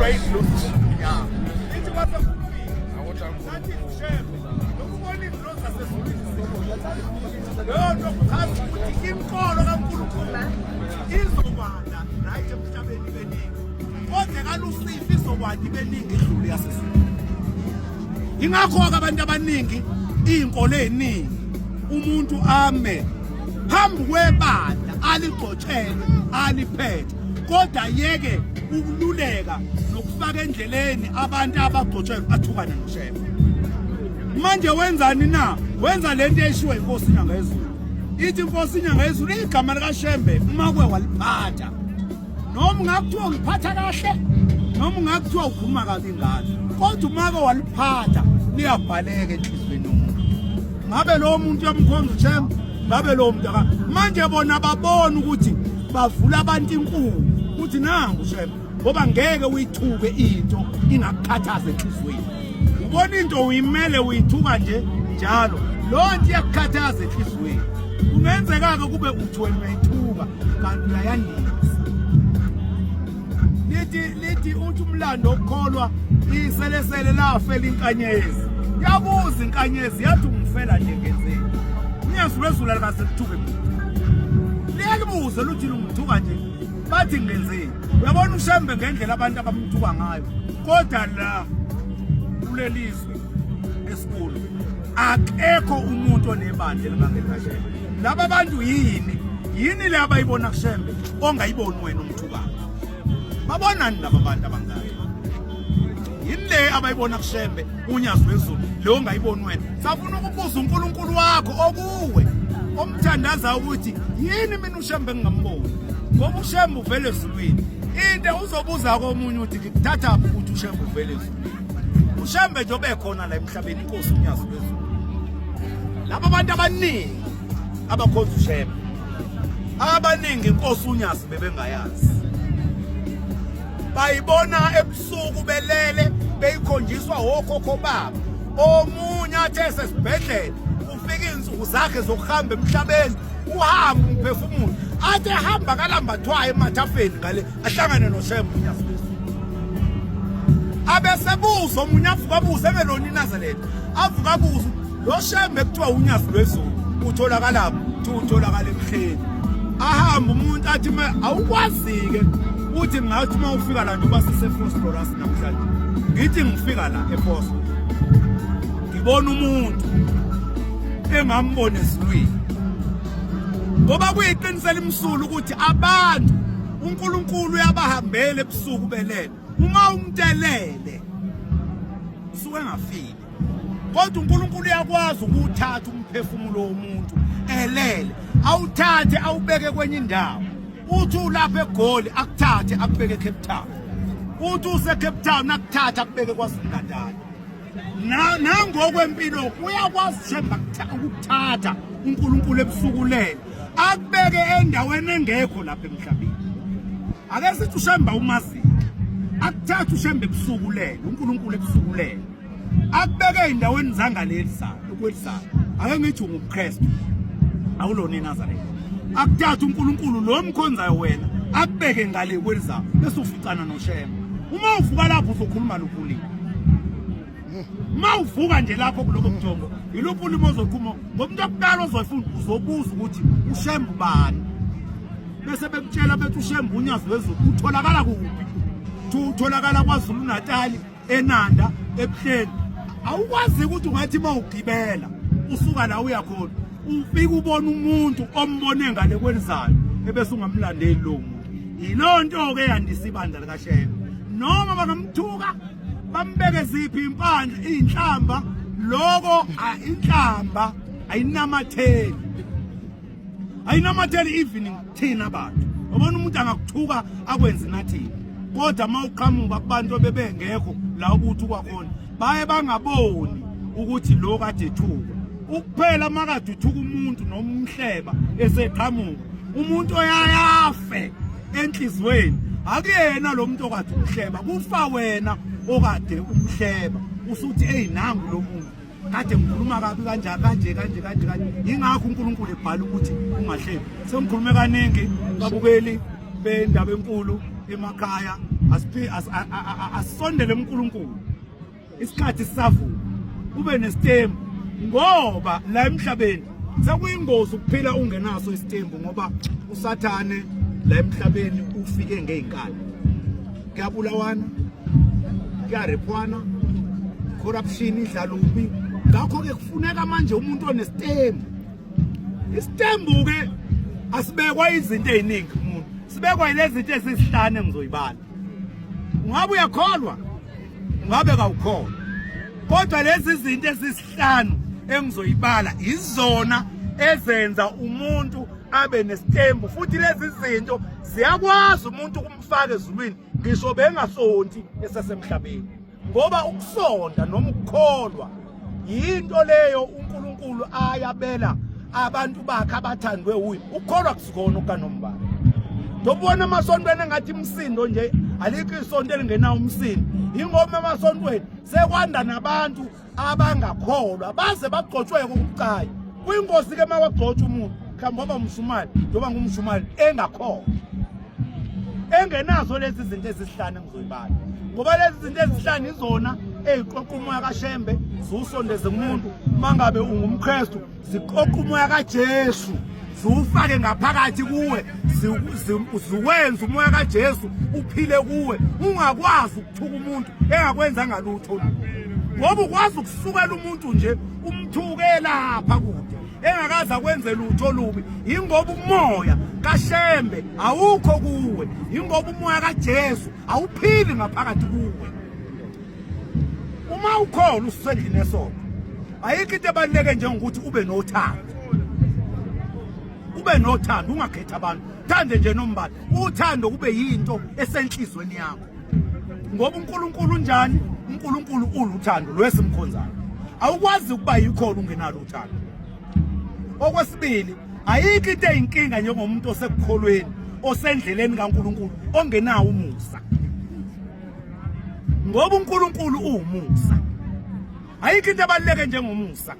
great look. Yeah. Ithi kwasekhulumile. Nathi ushebe. Lokubona indlovu zasezulwini. Yonke kuchaza ukuthi inkolo kaNkulunkulu izobanda right emhlabeni beningi. Kodwa kalusifi izokwadi beningi idlule yasezulwini. Ingakho abantu abaningi izinkolo eziningi umuntu ame phambi kwebandla aligxotshelwe aliphethe kodwa yeke ukululeka nokufaka endleleni abantu abagxotshelwe athukana noshebe. Manje wenzani na? Wenza lento eshiwe inkosi inyanga yezulu. Ithi inkosi inyanga yezulu igama likaShembe umakwe waliphatha. Noma ungakuthiwa uliphatha kahle noma ungakuthiwa ukhuluma kabi ngalo kodwa umakwe waliphatha liyabhaleka enhlizweni yomuntu. Ngabe lo muntu yamkhonza uShembe ngabe lo muntu manje bona babona ukuthi bavula abantu inkulu uthi nangu uShembe ngoba ngeke uyithuke into ingakukhathaza enhlizweni. Ubona into uyimele uyithuka nje njalo lonke iyakukhathaza enhlizweni. Kungenzeka ke kube uthi wena uyithuka kanti uyayandisa. Lithi uthi umlando okukholwa iselesele lafela inkanyezi. Yabuza inkanyezi yathi ungifela nje ngenzeni. Unyazulu wezulu akasekuthuke mina. Liyalibuza luthi lungithuka nje bathi ngenzeni. Uyabona uShembe ngendlela abantu abamthuka ngayo. Kodwa la kulelizwe esikhulu akekho umuntu onebandla elingangeKaShembe. Laba bantu yini le abayibona kuShembe ongayiboni wena umthukana. Babonani laba bantu abangaka? Yini le abayibona kuShembe unyazulu wezulu le ongayiboni wena. Safuna ukubuza uNkulunkulu wakho okuwe omthandaza ukuthi yini mina uShembe ngingamboni. Ngoba uShembe uvele ezulwini. Into uzobuza komunye uthi ngikuthatha ukuthi uShembe uvele ezulwini. uShembe nje obekhona la emhlabeni inkosi unyazulu wezulu. Laba bantu abaningi abakhonza uShembe abaningi inkosi unyazi bebengayazi. Bayibona ebusuku belele beyikhonjiswa okhokho baba. Omunye athe sesibhedlela ufika insuku zakhe zokuhamba emhlabeni uhamba umphefumulo athe hamba kalambathwayo emathafeni ngale ahlangane noShembe unyazulu wezulu. Abesebuza omunye avuka abuza ebeloni Nazareth avuka abuza lo Shembe kuthiwa unyazulu wezulu utholakala utholakala emhleni. Ahamba umuntu athi awukwazike uthi ngathi uma ufika la njengoba sisefosforas namhlanje ngithi ngifika la eFosfo ngibona umuntu engambone ezulwini ngoba kuyiqinisela imsulu ukuthi abantu uNkulunkulu uyabahambela ebusuku belele. Uma umtelele usuke engafiki kodwa uNkulunkulu uyakwazi ukuthatha umphefumulo womuntu elele awuthathe awubeke kwenye indawo. Uthi ulapha eGoli akuthathe akubeke eCape Town. Uthi useCape Town akuthatha akubeke kwaZingatana. Nangokwempilo uyakwazi uShembe ukuthatha uNkulunkulu ebusuku lele akubeke endaweni engekho lapha emhlabeni. Ake sithi uShembe umazi akuthatha uShembe ebusuku lele uNkulunkulu ebusuku lele akubeke endaweni zangaleli sana ukwelisayo. Ake ngithi unguKristu awulona eNazareth. Akuthatha uNkulunkulu lo mkhonzayo wena akubeke ngale kwelizayo bese uficana noShembe. Uma uvuka lapho uzokhuluma lophulile. Uma uvuka nje lapho kuloko mjongo yiluphi ulimo ozokhuluma ngomuntu okuqala ozoyifunda uzobuza ukuthi uShembe ubani. Bese bekutshela bethi uShembe unyazulu wezulu utholakala kuphi? Utholakala kwaZulu Natal eNanda ebuhleni. Awukwazi ukuthi ungathi mawugibela usuka la uya khona ufika ubona umuntu ombone ngale kwelizayo ebese ungamlandeli lo muntu. Yilonto ke yandisa ibandla likaShembe. Noma bangamthuka bambeke ziphi impandla inhlamba lokho inhlamba ayinamatheli. Ayinamatheli evening thina abantu. Ubona umuntu angakuthuka akwenza nathi. Kodwa mawuqhamuka kubantu bebengekho la ukuthi kwakhona baye bangaboni ukuthi lo kade ethuka. Ukuphela makade uthuka umuntu noma umhleba eseqhamuka umuntu oyayafe enhlizweni akuyena lo muntu okade umhleba kufa wena okade umhleba usuthi hey nangu lo muntu kade ngikhuluma kabi kanje ingakho uNkulunkulu ebhala ukuthi ungahlebi. Sengikhulume kaningi babukeli bendaba enkulu emakhaya asondele uNkulunkulu isikhathi sisavuma ube nestembu ngoba la emhlabeni sekuyingozi ukuphila ungenaso istembu ngoba usathane la emhlabeni ufike ngeinkani kuyabulawana kuyarepwana corruption idlala ubi ngakho ke kufuneka manje umuntu onestembu istembu ke asibekwa izinto eziningi umuntu sibekwa ilezi zinto ezisihlane engizoyibala ungabe uyakholwa ungabe kawukholwa kodwa lezi zinto ezisihlanu engizoyibala izona ezenza umuntu abe nestembu futhi lezi zinto ziyakwazi umuntu kumfaka ezulwini ngisho bengasonti esesemhlabeni ngoba ukusonda noma ukukholwa yinto leyo uNkulunkulu ayabela abantu bakhe abathandwe uyi ukholwa kusikona ukaNombala dobona amasontweni engathi imsindo nje alikho isonto elingenawo umsindo ingoma emasontweni sekwanda nabantu abangakholwa baze bagcotshwe kokucaya kuyingozi ke mawagcotshwa umuntu mhlawumbe ngoba umshumali njengoba ngumshumali engakholwa engenazo lezi zinto ezisihlanu engizoyibala ngoba lezi zinto ezisihlanu izona eziqoqa umoya kaShembe ziwusondeze umuntu mangabe ungumKristu ziqoqa umoya kaJesu ziwufake ngaphakathi kuwe ziwenza umoya kaJesu uphile kuwe ungakwazi ukuthuka umuntu engakwenza ngalutho ngoba ukwazi ukusukela umuntu nje umthuke lapha kude engakaza kwenze lutho lubi ingoba umoya kaShembe awukho kuwe ingoba umoya kaJesu awuphili ngaphakathi kuwe uma ukholwa usendlini esonto ayikho into ebaluleke njengokuthi ube nothando ungakhetha abantu thande nje Nombala uthando kube yinto esenhlizweni yakho ngoba uNkulunkulu njani uNkulunkulu uluthando lwesimkhonzayo awukwazi ukuba yikhona ungenalo uthando okwesibili ayikho into eyinkinga njengomuntu osekukholweni osendleleni kaNkulunkulu ongenawo umusa ngoba uNkulunkulu uwumusa ayikho into ebaluleke njengomusa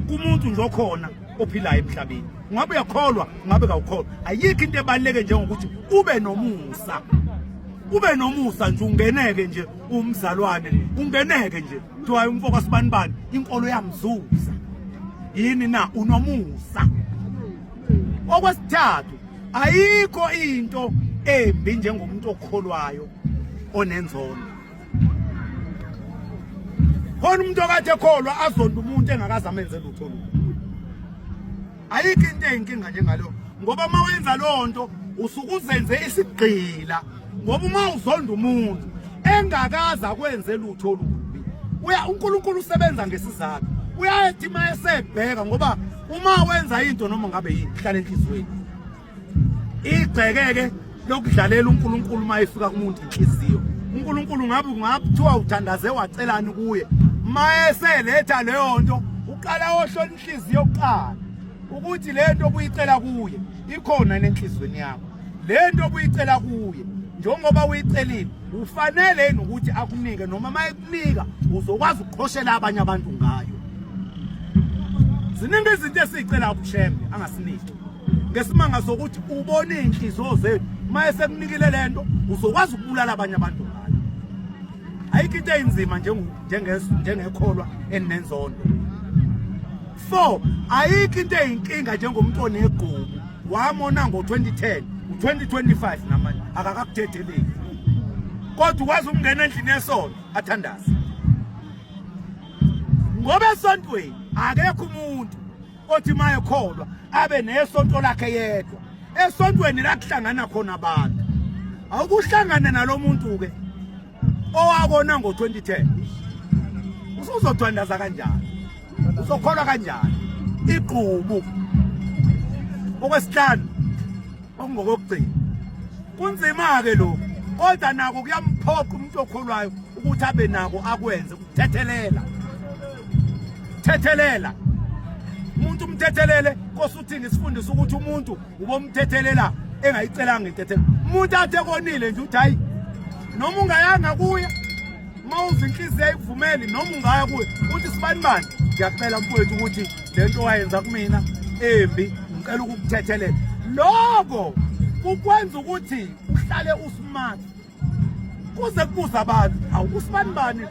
kumuntu nje okhona ophilayo emhlabeni ngabe uyakholwa ngabe kawukholwa ayikho into ebaluleke njengokuthi ube nomusa nje ungeneke nje umzalwane ungeneke nje kuthiwa umfoko sibanibani inkolo yamzuza yini na unomusa okwesithathu ayikho into embi njengomuntu okholwayo onenzondo khona umuntu okade ekholwa azonda umuntu engakaze amenze lutho lubi ayikho into eyinkinga njengalo ngoba mawenza lonto usuke uzenze isigqila ngoba uma uzonda umuntu engakaze akwenze lutho lubi uNkulunkulu usebenza ngesizathu uyathi mayesebheka ngoba uma wenza into noma ngabe yini hlala enhlizweni igcekeke lokudlalela uNkulunkulu mayefika kumuntu inhliziyo uNkulunkulu ngabe kungaphiwa uthandaze wacelani kuye mayeseletha leyo nto uqala ohlola inhliziyo kuqala ukuthi lento obuyicela kuye ikhona enhlizweni yakho lento obuyicela kuye njengoba uyicelile ufanele ukuthi akunike noma mayekunika uzokwazi ukuqhoshela abanye abantu ngayo ziningi izinto esizicela kuShembe angasiniki ngesimanga sokuthi ubone inhliziyo zethu mayesekunikile lento uzokwazi ukubulala abanye abantu ngayo ayikho into enzima njengekholwa enenzondo 4 ayikho into eyinkinga njengomuntu onegugu wamona ngo2010 u2025 namanje akakakuthetheleki kodwa ukwazi ukungena endlini esonto athandaze ngoba esontweni akekho umuntu othi mayekholwa abe nesonto lakhe yedwa esontweni la kuhlangana khona abantu awukuhlangana nalomuntu ke owabona ngo2010 usuzothandaza kanjani uzokholwa kanjani iqubu okwesihlanu okungokugcina kunzima ke lokho kodwa nako kuyamphoqa umuntu okholwayo ukuthi abe nako akwenze ukuthethelela umuntu umthethelele kosuthi ngisifundisa ukuthi umuntu ubomthethelela engayicelanga intethelo umuntu athe konile nje uthi hayi noma ungayanga kuye mawuza inhliziyo ayivumeli noma ungaya kuye uthi sibanibani ngiyacela mfowethu ukuthi lento wayenza kumina embi ngicela ukukuthethelela lokho ukwenza ukuthi uhlale usmart kuze kubuza abantu awusibanibani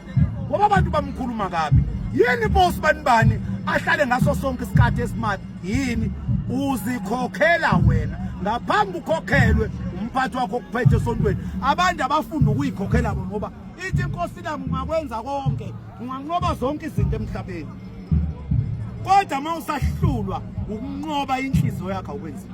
ngoba abantu bamkhuluma kabi yini boss banibani ahlale ngaso sonke isikhathi esimati yini uzikhokhela wena ngaphambi ukhokhelwe umphathi wakho okuphethe esontweni abantu abafunda ukuyikhokhela bona ngoba ithi inkosi nami ungakwenza konke unganqoba zonke izinto emhlabeni kodwa uma usahlulwa ukunqoba inhliziyo yakho ukwenza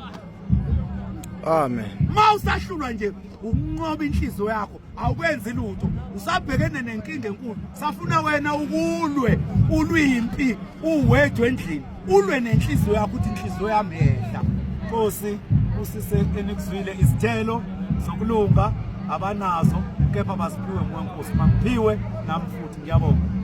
Amen. Ma usahlulwa nje ukunqoba inhliziyo yakho awukwenzi lutho usabhekene nenkinga enkulu safuna wena ukulwe ulwimpi uwedwe endlini ulwe nenhliziyo yakho uthi inhliziyo yami yehla Nkosi usise enikuzwile izithelo zokulunga abanazo kepha basiphiwe nguNkosi mangiphiwe nami futhi ngiyabonga